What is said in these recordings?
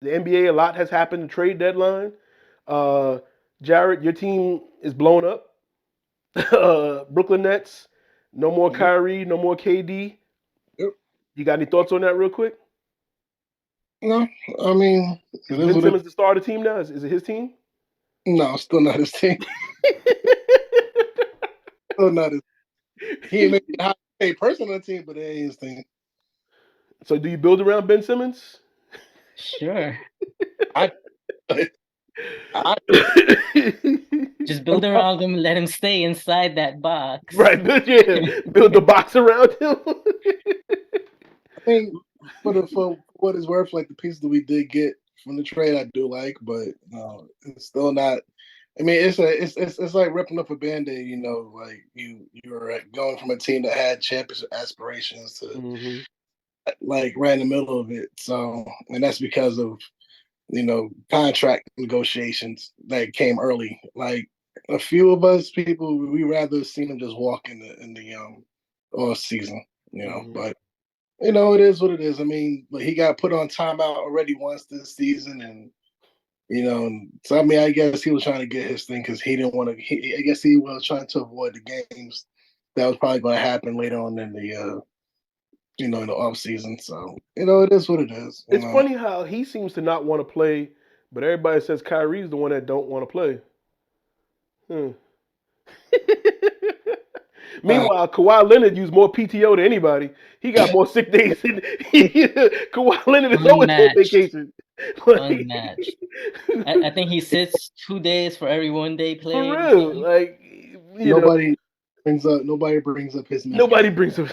the NBA, a lot has happened. Trade deadline. Uh, Jared, your team is blown up. Brooklyn Nets. No more Yep. Kyrie. No more KD. Yep. You got any thoughts on that, real quick? No, I mean, Is it is Ben what it. Simmons the star of the team now? Is it his team? No, still not his team. Still not his. He may be a high paid person on the team, but it ain't his team. So do you build around Ben Simmons? Sure. I, I, Just build around him, let him stay inside that box. Right, yeah. Build the box around him. I mean, for what it's worth, like the pieces that we did get from the trade, I do like, but no, it's still not. I mean, it's like ripping up a band-aid, like you're going from a team that had championship aspirations to Hmm. like right in the middle of it. So, and that's because of contract negotiations that came early. Like a few of us people, we rather seen them just walk in the off season, Hmm. but it is what it is. I mean, like he got put on timeout already once this season, and so I mean, I guess he was trying to get his thing because he didn't want to. I guess he was trying to avoid the games that was probably going to happen later on in the off season. So it is what it is. It's funny how he seems to not want to play, but everybody says Kyrie's the one that don't want to play. Hmm. Uh, Meanwhile, Kawhi Leonard used more PTO than anybody. He got more sick days than Kawhi Leonard is always on Unmatched. vacation. Like, Unmatched. I think he sits 2 days for every 1 day for played or real. something. Like, you know, nobody brings up his nobody mismatch. brings up.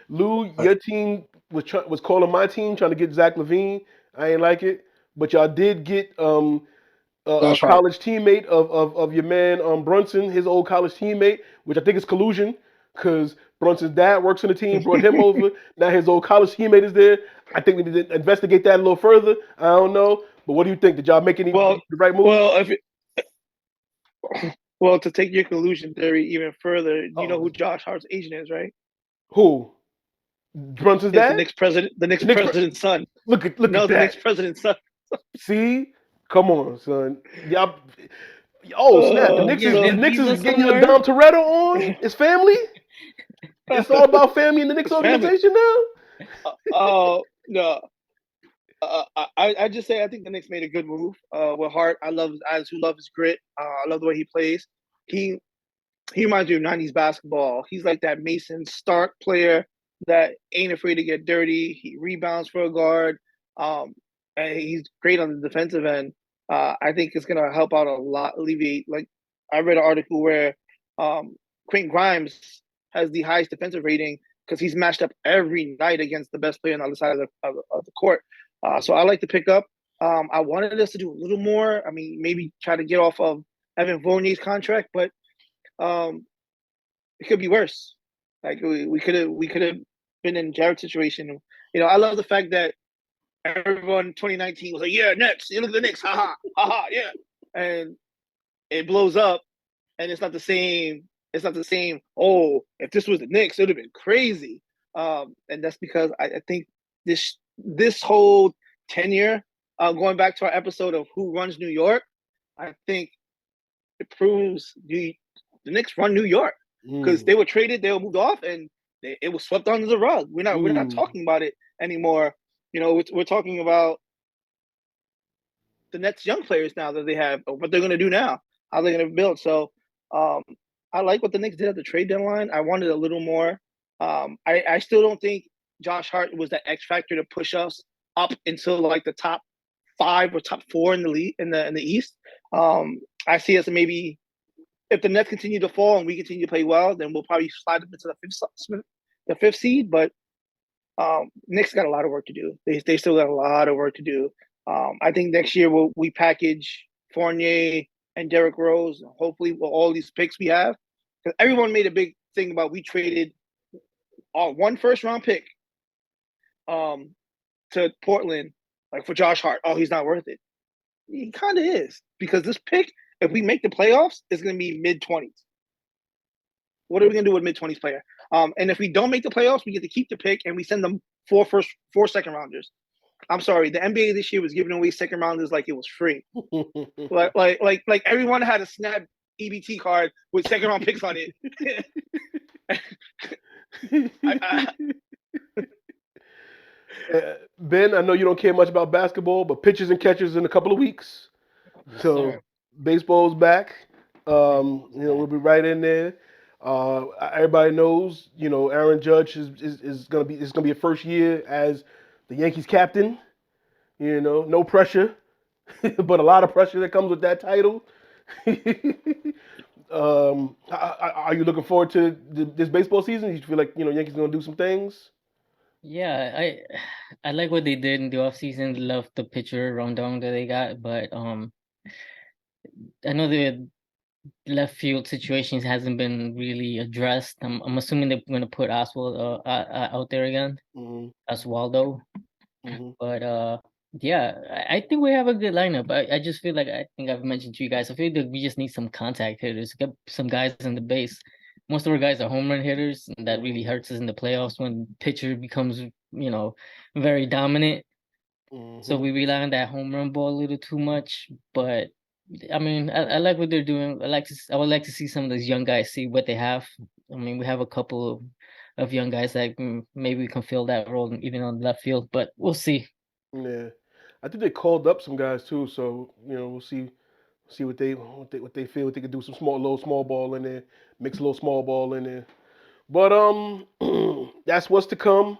Lou, your team was calling my team trying to get Zach Levine. I ain't like it, but y'all did get a Josh Hart. college teammate of your man Brunson, his old college teammate, which I think is collusion because Brunson's dad works on the team, brought him over. Now his old college teammate is there. I think we need to investigate that a little further. I don't know, but what do you think? Did y'all make any Well, the right move? well, well, to take your collusion theory even further, you know Oh, who Josh Hart's agent is, right? who? Brunson's Is the dad? next president, the The next Knicks. president's son. Look No, at the that. next president's son. See, come on, son. Y'all. Oh snap! The Knicks Yeah, is the Vin Knicks is Diesel getting your somewhere. Dom Toretto on. It's family. It's all about family in the Knicks It's family. organization now. No. I just say I think the Knicks made a good move. With Hart, I do love his grit. I love the way he plays. He he reminds me of '90s basketball. He's like that Mason Stark player that ain't afraid to get dirty. He rebounds for a guard, um, and he's great on the defensive end. I think it's gonna help out a lot, alleviate. Like I read an article where Quentin Grimes has the highest defensive rating because he's matched up every night against the best player on the other side of the court. So I like to pick up. I wanted us to do a little more. I mean, maybe try to get off of Evan Fournier's contract, but um, it could be worse. Like we could have been in Jared's situation. I love the fact that everyone 2019 was like, yeah, Knicks. You look at the Knicks, haha, haha, yeah, and it blows up, and it's not the same. It's not the same. Oh, if this was the Knicks, it would have been crazy. And that's because I think this whole tenure, going back to our episode of who runs New York, I think it proves the Knicks run New York because Mm, they were traded, they were moved off, and it was swept under the rug. We're not mm. talking about it anymore. We're talking about the Nets young players now that they have, what they're going to do now, how they're going to build. So um, I like what the Knicks did at the trade deadline. I wanted a little more. I still don't think Josh Hart was the X factor to push us up until like the top five or top four in the league in the East. I see us maybe if the Nets continue to fall and we continue to play well, then we'll probably slide up into the fifth seed. But Knicks got a lot of work to do. They still got a lot of work to do. I think next year we package Fournier and Derrick Rose. Hopefully, with all these picks we have, because everyone made a big thing about we traded our one first round pick um, to Portland like for Josh Hart. Oh, he's not worth it. He kind of is because this pick, if we make the playoffs, is going to be mid-20s. What are we going to do with mid-20s player? And if we don't make the playoffs, we get to keep the pick and we send them four second rounders. I'm sorry, the NBA this year was giving away second rounders like it was free. Like everyone had a snap EBT card with second round picks on it. Ben, I know you don't care much about basketball, but pitchers and catchers in a couple of weeks. Yes, So sir. baseball's back. We'll be right in there. Everybody knows, Aaron Judge is gonna be a first year as the Yankees captain. No pressure, but a lot of pressure that comes with that title. Are you looking forward to this baseball season? You feel like Yankees gonna do some things? Yeah, I like what they did in the offseason. Love the pitcher rundown that they got, but I know the left field situations hasn't been really addressed. I'm assuming they're gonna put Oswald out there again, Mm-hmm. Oswaldo. Mm-hmm. But yeah, I think we have a good lineup. I just feel like, I think I've mentioned to you guys, I feel like we just need some contact hitters, get some guys in the base. Most of our guys are home run hitters, and that really hurts us in the playoffs when pitcher becomes, very dominant. So we rely on that home run ball a little too much. But I mean, I like what they're doing. I would like to see some of those young guys see what they have. I mean, we have a couple of young guys that maybe we can fill that role even on left field, but we'll see. Yeah, I think they called up some guys too. So we'll see what they feel. What they could do some little small ball in there, mix a little small ball in there. But that's what's to come.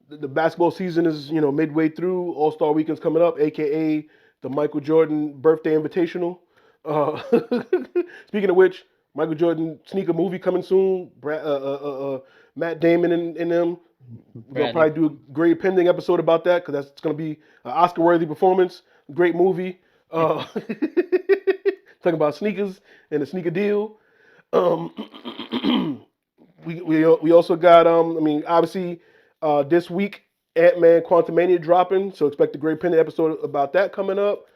The basketball season is midway through. All Star Weekend's coming up, aka the Michael Jordan Birthday Invitational. Uh, Speaking of which, Michael Jordan sneaker movie coming soon. Matt Damon and them. We'll Bradley. probably do a great pending episode about that because that's going to be an Oscar-worthy performance. Great movie. Talking about sneakers and the sneaker deal. We also got obviously this week Ant-Man Quantumania dropping, so expect a great pending episode about that coming up.